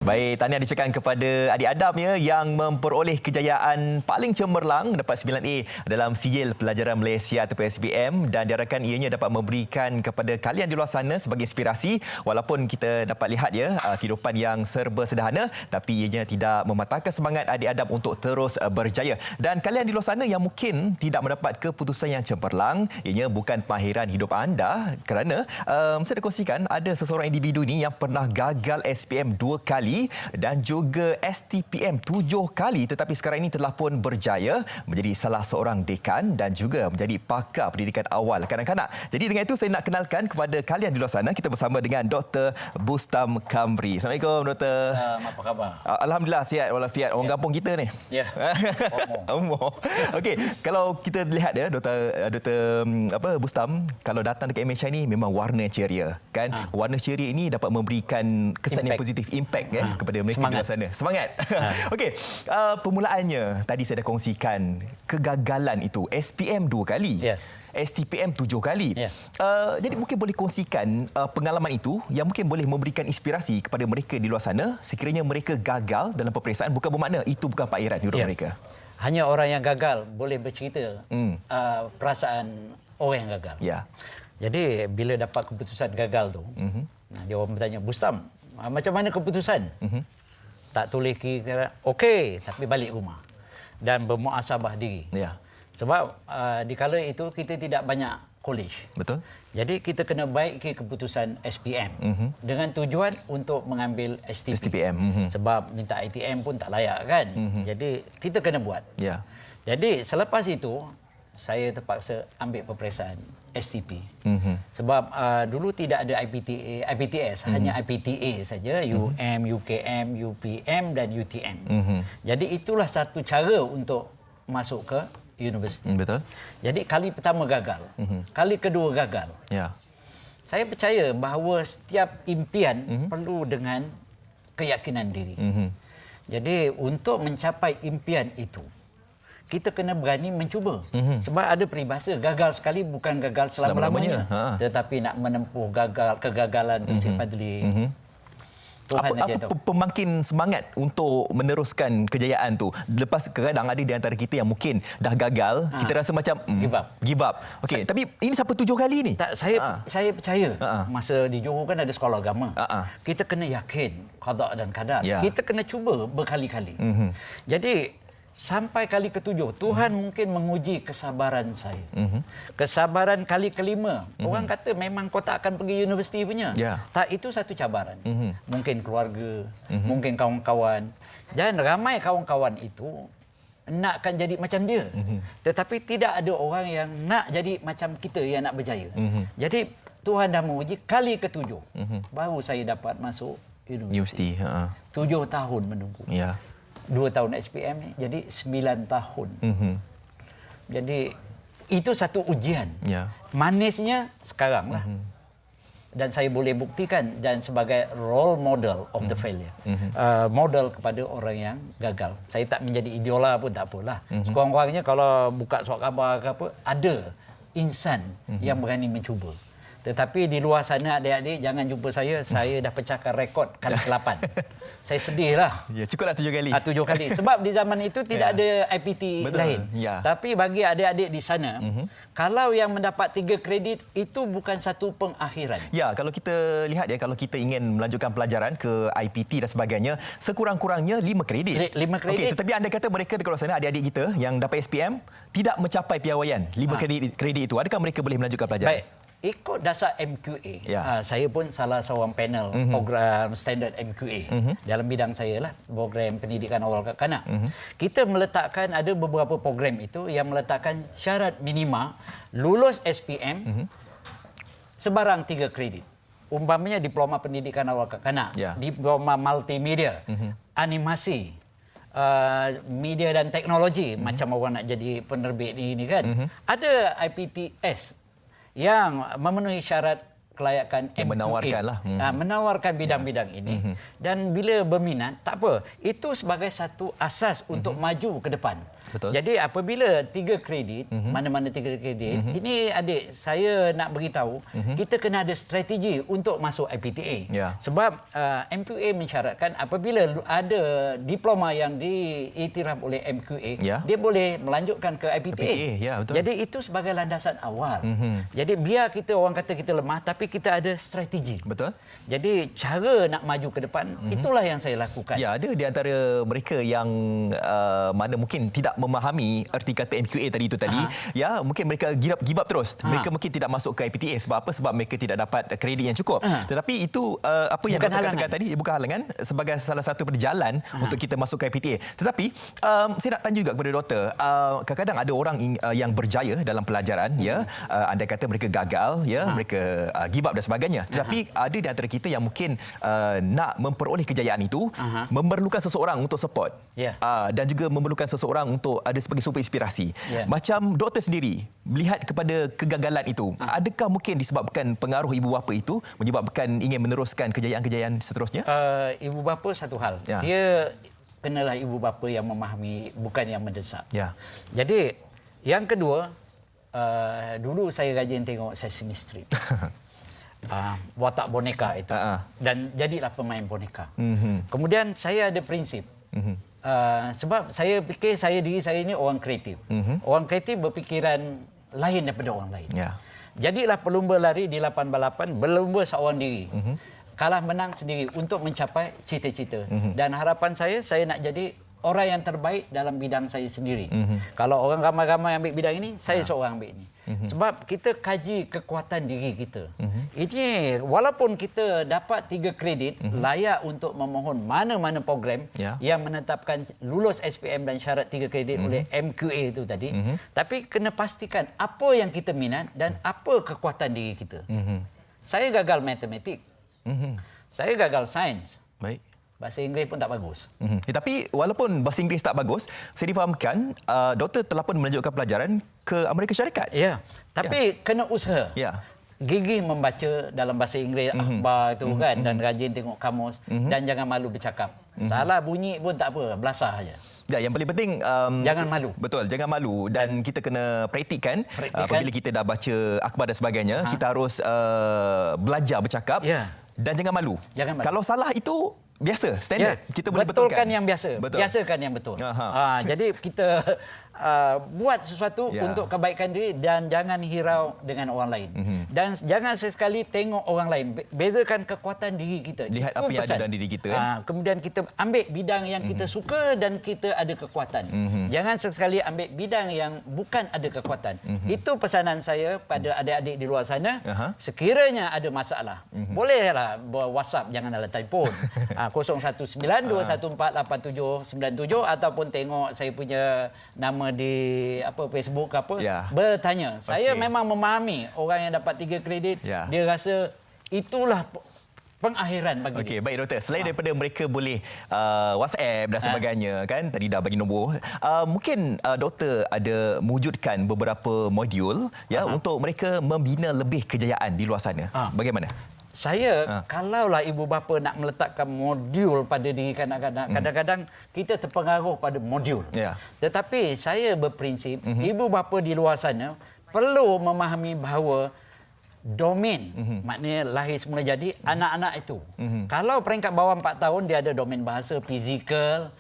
Baik, tahniah diucapkan kepada adik Adam ya yang memperoleh kejayaan paling cemerlang dapat 9A dalam sijil pelajaran Malaysia atau SPM, dan diharapkan ianya dapat memberikan kepada kalian di luar sana sebagai inspirasi walaupun kita dapat lihat ya kehidupan yang serba sederhana, tapi ianya tidak mematahkan semangat adik Adam untuk terus berjaya. Dan kalian di luar sana yang mungkin tidak mendapat keputusan yang cemerlang, ianya bukan pengakhiran hidup anda, kerana saya nak kongsikan ada seseorang individu ni yang pernah gagal SPM 2 kali dan juga STPM 7 kali, tetapi sekarang ini telah pun berjaya menjadi salah seorang dekan dan juga menjadi pakar pendidikan awal kanak-kanak. Jadi dengan itu saya nak kenalkan kepada kalian di luar sana, kita bersama dengan Dr. Bustam Kamri. Assalamualaikum Dr. Apa khabar? Alhamdulillah sihat walafiat. Orang kampung kita ni. Ya. Umur. Okey, kalau kita lihat ya Dr. Bustam, kalau datang dekat MHI ni memang warna ceria kan. Warna ceria ini dapat memberikan kesan yang positif, impact kepada mereka di luar sana. Semangat. Okey, permulaannya tadi saya dah kongsikan kegagalan itu SPM 2 kali. Yeah. STPM 7 kali. Yeah. Jadi mungkin boleh kongsikan pengalaman itu yang mungkin boleh memberikan inspirasi kepada mereka di luar sana sekiranya mereka gagal dalam peperiksaan, bukan bermakna itu bukan pakairan hidup mereka. Hanya orang yang gagal boleh bercerita perasaan orang yang gagal. Ya. Jadi bila dapat keputusan gagal tu, dia orang bertanya, Bustam, macam mana keputusan? Tak tulis kira okey, tapi balik rumah dan bermuasabah diri. Ya. Sebab di kala itu kita tidak banyak college. Betul. Jadi kita kena baiki keputusan SPM dengan tujuan untuk mengambil STPM. Sebab minta ITM pun tak layak kan. Jadi kita kena buat. Ya. Jadi selepas itu saya terpaksa ambil peperiksaan STP. Sebab dulu tidak ada IPTS, hanya IPTA saja, UM, UKM, UPM dan UTM. Jadi itulah satu cara untuk masuk ke universiti. Betul. Jadi kali pertama gagal, kali kedua gagal. Ya. Saya percaya bahawa setiap impian perlu dengan keyakinan diri. Jadi untuk mencapai impian itu, kita kena berani mencuba. Sebab ada peribahasa, gagal sekali bukan gagal selama-lamanya. Tetapi nak menempuh kegagalan itu Cik Fadli. Apa pemangkin semangat untuk meneruskan kejayaan tu? Lepas kadang ada di antara kita yang mungkin dah gagal, kita rasa macam give up. Okey, tapi ini siapa 7 kali ni? Tak, saya percaya masa di Johor kan ada sekolah agama. Kita kena yakin qada dan qadar. Kita kena cuba berkali-kali. Jadi sampai kali ketujuh, Tuhan mungkin menguji kesabaran saya. Kesabaran kali kelima. Orang kata memang kau tak akan pergi universiti punya. Tak, itu satu cabaran. Mungkin keluarga, mungkin kawan-kawan. Dan ramai kawan-kawan itu nakkan jadi macam dia. Tetapi tidak ada orang yang nak jadi macam kita yang nak berjaya. Jadi Tuhan dah menguji kali ketujuh. Baru saya dapat masuk universiti. 7 tahun menunggu. 2 tahun SPM ni, jadi 9 tahun. Jadi itu satu ujian. Manisnya sekarang lah. Dan saya boleh buktikan dan sebagai role model of the failure. Model kepada orang yang gagal. Saya tak menjadi idola pun tak apalah. Sekurang-kurangnya kalau buka surat khabar ke apa, ada insan yang berani mencuba. Tetapi di luar sana adik-adik jangan jumpa saya dah pecahkan rekod kali ke-8. Saya sedih lah. Ya, cukuplah 7 kali. 7 kali. Sebab di zaman itu tidak ada IPT lain. Tapi bagi adik-adik di sana, kalau yang mendapat 3 kredit itu bukan satu pengakhiran. Ya, kalau kita lihat ya, kalau kita ingin melanjutkan pelajaran ke IPT dan sebagainya, sekurang-kurangnya 5 kredit. 5 kredit. Okey, tetapi anda kata mereka di luar sana, adik-adik kita yang dapat SPM tidak mencapai piawaian 5 kredit itu. Adakah mereka boleh melanjutkan pelajaran? Baik. Ikut dasar MQA, saya pun salah seorang panel program standard MQA dalam bidang saya lah, program pendidikan awal kanak-kanak. Kita meletakkan ada beberapa program itu yang meletakkan syarat minima lulus SPM sebarang 3 kredit. Umpamanya diploma pendidikan awal kanak-kanak, diploma multimedia, animasi, media dan teknologi, macam orang nak jadi penerbit ini kan. Ada IPTS yang memenuhi syarat kelayakan MQA. Menawarkanlah. Menawarkan bidang-bidang ini. Dan bila berminat, tak apa. Itu sebagai satu asas untuk maju ke depan. Betul. Jadi apabila 3 kredit, mana-mana 3 kredit, ini adik saya nak beritahu, kita kena ada strategi untuk masuk IPTA. Ya. Sebab MQA mensyaratkan apabila ada diploma yang diiktiraf oleh MQA, Ya. dia boleh melanjutkan ke IPTA. Ya, betul. Jadi itu sebagai landasan awal. Jadi biar kita orang kata kita lemah, tapi kita ada strategi. Betul. Jadi cara nak maju ke depan, itulah yang saya lakukan. Ya, ada di antara mereka yang mana mungkin tidak memahami erti kata MQA tadi itu tadi. Ya, mungkin mereka give up terus. Mereka mungkin tidak masuk ke IPTA sebab apa? Sebab mereka tidak dapat kredit yang cukup. Tetapi itu apa yang Bukan Doktor halangan. katakan tadi bukan halangan sebagai salah satu perjalanan untuk kita masuk ke IPTA. Tetapi saya nak tanya juga kepada doktor, kadang-kadang ada orang yang berjaya dalam pelajaran, ya, anda kata mereka gagal, ya, mereka give up dan sebagainya. Tetapi ada di antara kita yang mungkin nak memperoleh kejayaan itu memerlukan seseorang untuk support. Ya. Dan juga memerlukan seseorang untuk ada sebagai sumber inspirasi. Ya. Macam doktor sendiri melihat kepada kegagalan itu, adakah mungkin disebabkan pengaruh ibu bapa itu menyebabkan ingin meneruskan kejayaan-kejayaan seterusnya? Ibu bapa satu hal. Ya. Dia kenalah ibu bapa yang memahami, bukan yang mendesak. Ya. Jadi yang kedua, dulu saya rajin tengok Sesame Street. Watak boneka itu. Dan jadilah pemain boneka. Kemudian saya ada prinsip. Sebab saya fikir diri saya ini orang kreatif. Orang kreatif berfikiran lain daripada orang lain. Ya. Jadilah pelumba lari di lapangan balapan, berlumba seorang diri. Kalah menang sendiri untuk mencapai cita-cita. Dan harapan saya nak jadi orang yang terbaik dalam bidang saya sendiri. Kalau orang ramai-ramai ambil bidang ini, saya seorang ambil ini. Sebab kita kaji kekuatan diri kita. Ini walaupun kita dapat 3 kredit, layak untuk memohon mana-mana program yang menetapkan lulus SPM dan syarat 3 kredit oleh MQA itu tadi. Tapi kena pastikan apa yang kita minat dan apa kekuatan diri kita. Saya gagal matematik. Saya gagal sains. Baik. Bahasa Inggeris pun tak bagus. Tapi walaupun bahasa Inggeris tak bagus, saya difahamkan doktor telah pun melanjutkan pelajaran ke Amerika Syarikat. Ya, tapi kena usaha. Ya. Gigih membaca dalam bahasa Inggeris akhbar itu kan, dan rajin tengok kamus, dan jangan malu bercakap. Salah bunyi pun tak apa, belasah saja. Ya, yang paling penting jangan malu. Betul, jangan malu, dan kita kena praktikkan. Apabila kita dah baca akhbar dan sebagainya, kita harus belajar bercakap. Ya. Dan jangan malu. Jangan malu. Kalau salah itu biasa, standard. Ya, Kita boleh betulkan betulkan yang biasa. Betul. Biasakan yang betul. Jadi kita buat sesuatu untuk kebaikan diri dan jangan hirau dengan orang lain. Dan jangan sesekali tengok orang lain. Bezakan kekuatan diri kita. Lihat Itu apa yang pesan. ada dalam diri kita. Kemudian kita ambil bidang yang kita suka dan kita ada kekuatan. Jangan sesekali ambil bidang yang bukan ada kekuatan. Itu pesanan saya pada adik-adik di luar sana. Sekiranya ada masalah, bolehlah WhatsApp, jangan ada telefon. 019-214-8797 ataupun tengok saya punya nama di Facebook bertanya. Saya memang memahami orang yang dapat 3 kredit, dia rasa itulah pengakhiran bagi dia. Okey, baik doktor. Selain daripada mereka boleh WhatsApp dan sebagainya, kan tadi dah bagi nombor, mungkin doktor ada mewujudkan beberapa modul untuk mereka membina lebih kejayaan di luar sana. Bagaimana? Saya, kalaulah ibu bapa nak meletakkan modul pada diri kanak-kanak, kadang-kadang kita terpengaruh pada modul. Tetapi saya berprinsip, ibu bapa di luar sana perlu memahami bahawa domain, maknanya lahir semula jadi, anak-anak itu. Kalau peringkat bawah 4 tahun, dia ada domain bahasa, fizikal,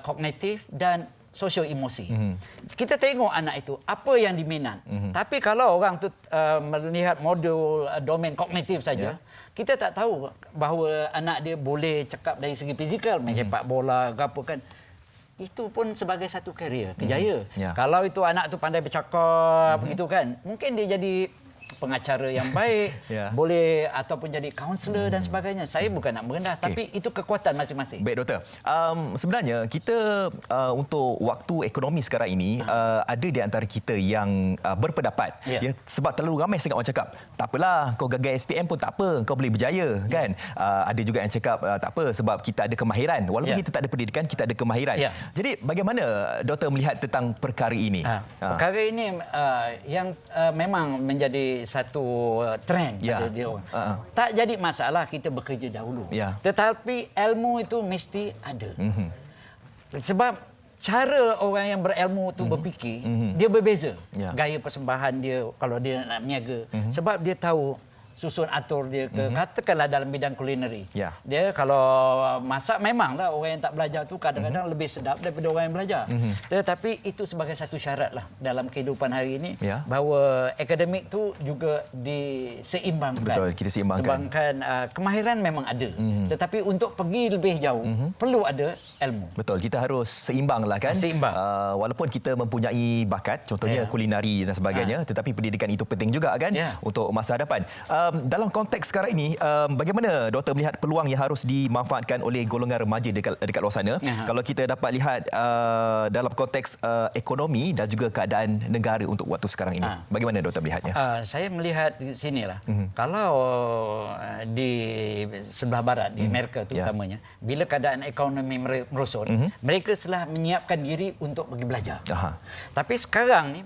kognitif dan sosio emosi. Kita tengok anak itu apa yang diminat. Tapi kalau orang tu melihat modul domain kognitif saja, kita tak tahu bahawa anak dia boleh cakap dari segi fizikal, main sepak bola ke apa kan. Itu pun sebagai satu karier, kejaya. Kalau itu anak tu pandai bercakap begitu kan, mungkin dia jadi pengacara yang baik, boleh ataupun jadi kaunselor dan sebagainya. Saya bukan nak merendah, tapi itu kekuatan masing-masing. Baik doktor. Sebenarnya kita untuk waktu ekonomi sekarang ini ada di antara kita yang berpendapat sebab terlalu ramai sangat orang cakap, tak apalah kau gagal SPM pun tak apa, kau boleh berjaya kan. Ada juga yang cakap tak apa sebab kita ada kemahiran. Walaupun kita tak ada pendidikan, kita ada kemahiran. Jadi bagaimana doktor melihat tentang perkara ini? Perkara ini yang memang menjadi satu trend pada dia orang. Tak jadi masalah kita bekerja dahulu. Tetapi ilmu itu mesti ada. Sebab cara orang yang berilmu tu berfikir, dia berbeza. Gaya persembahan dia kalau dia nak berniaga. Sebab dia tahu susun atur dia ke katakanlah dalam bidang kulineri. Dia kalau masak memanglah orang yang tak belajar tu kadang-kadang lebih sedap daripada orang yang belajar. Tetapi itu sebagai satu syaratlah dalam kehidupan hari ini bahawa akademik tu juga diseimbangkan. Betul, kita seimbangkan. Sebabkan kemahiran memang ada. Tetapi untuk pergi lebih jauh perlu ada ilmu. Betul, kita harus seimbanglah kan. Seimbang. Walaupun kita mempunyai bakat, contohnya kulinari dan sebagainya, tetapi pendidikan itu penting juga kan untuk masa hadapan. Dalam konteks sekarang ini, bagaimana doktor melihat peluang yang harus dimanfaatkan oleh golongan remaja dekat luar sana? Kalau kita dapat lihat dalam konteks ekonomi dan juga keadaan negara untuk waktu sekarang ini, bagaimana doktor melihatnya? Saya melihat di sinilah. Kalau di sebelah barat, di Amerika terutamanya, bila keadaan ekonomi merosot, mereka telah menyiapkan diri untuk pergi belajar. Tapi sekarang ni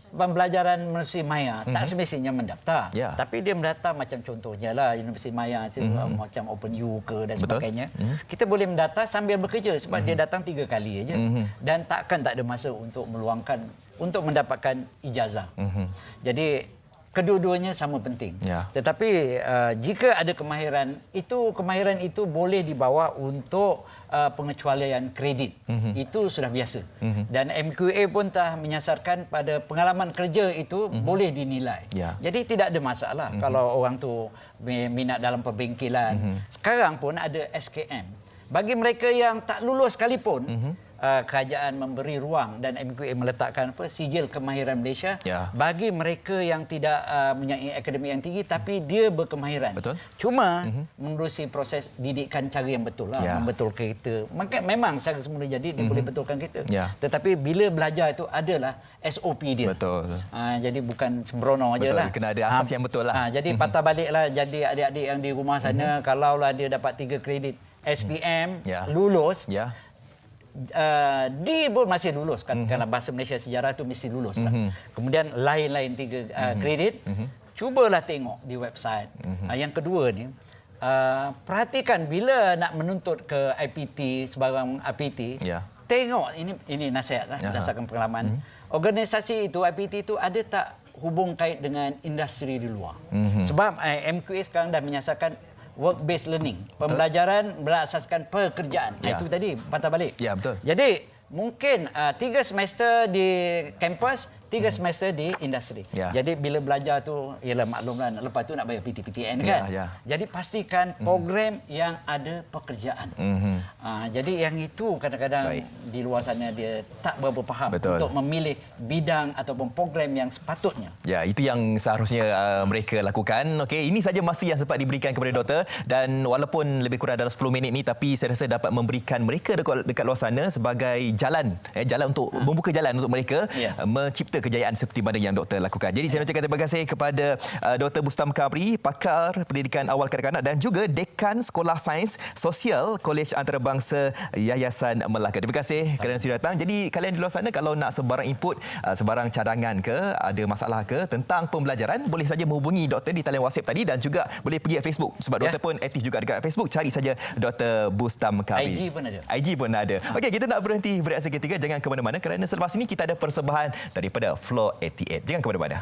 pembelajaran Universiti Maya tak semestinya mendaftar, tapi dia mendaftar macam contohnya lah Universiti Maya tu macam OpenU ke dan sebagainya. Kita boleh mendaftar sambil bekerja sebab dia datang 3 kali aja dan tak ada masa untuk meluangkan untuk mendapatkan ijazah. Jadi kedua-duanya sama penting. Tetapi jika ada kemahiran itu boleh dibawa untuk pengecualian kredit. Itu sudah biasa. Dan MQA pun telah menyasarkan pada pengalaman kerja itu boleh dinilai. Jadi tidak ada masalah kalau orang tu minat dalam perbengkelan. Sekarang pun ada SKM. Bagi mereka yang tak lulus sekalipun, kerajaan memberi ruang dan MQA meletakkan sijil kemahiran Malaysia bagi mereka yang tidak mempunyai akademik yang tinggi tapi dia berkemahiran. Cuma menerusi proses didikan cara yang betul lah, membetul kereta. Memang cara semula jadi dia boleh betulkan kereta. Tetapi bila belajar itu adalah SOP dia. Jadi bukan sembrono ajalah. Kena ada asas yang betul lah. Jadi patah baliklah jadi adik-adik yang di rumah sana kalaulah dia dapat 3 kredit SPM lulus. Dia pun masih lulus kan, kerana bahasa Malaysia sejarah tu mesti lulus kan. Kemudian lain-lain 3 kredit, cubalah tengok di website. Yang kedua ni, perhatikan bila nak menuntut ke IPT sebarang APT, tengok ini nasihat lah berdasarkan pengalaman. Organisasi itu IPT itu ada tak hubung kait dengan industri di luar. Sebab MQA sekarang dah menyasarkan work-based learning. Pembelajaran berasaskan pekerjaan. Itu tadi, patah balik. Betul. Jadi, mungkin 3 semester di kampus, 3 semester di industri. Jadi, bila belajar tu, ialah maklumlah, lepas tu nak bayar PT-PTN kan? Jadi, pastikan program yang ada pekerjaan. Jadi, yang itu kadang-kadang di luar sana dia tak berapa faham untuk memilih bidang ataupun program yang sepatutnya. Itu yang seharusnya mereka lakukan. Okey, ini saja masa yang sempat diberikan kepada doktor dan walaupun lebih kurang dalam 10 minit ni tapi saya rasa dapat memberikan mereka dekat luar sana sebagai jalan untuk membuka jalan untuk mereka mencipta kejayaan seperti mana yang doktor lakukan. Jadi saya ucapkan terima kasih kepada Dr. Bustam Kabri, pakar pendidikan awal kanak-kanak dan juga Dekan Sekolah Sains Sosial Kolej Antarabangsa Yayasan Melaka. Terima kasih kerana sudah datang. Jadi kalian di luar sana kalau nak sebarang input, sebarang cadangan ke, ada masalah ke tentang pembelajaran, boleh saja menghubungi doktor di talian WhatsApp tadi dan juga boleh pergi ke Facebook sebab doktor pun aktif juga dekat Facebook. Cari saja Dr. Bustam Kabri. IG pun ada. Okey, kita nak berhenti bereaksi ketiga. Jangan ke mana-mana kerana selepas ini kita ada persembahan daripada Floor 88. Jangan ke mana-mana.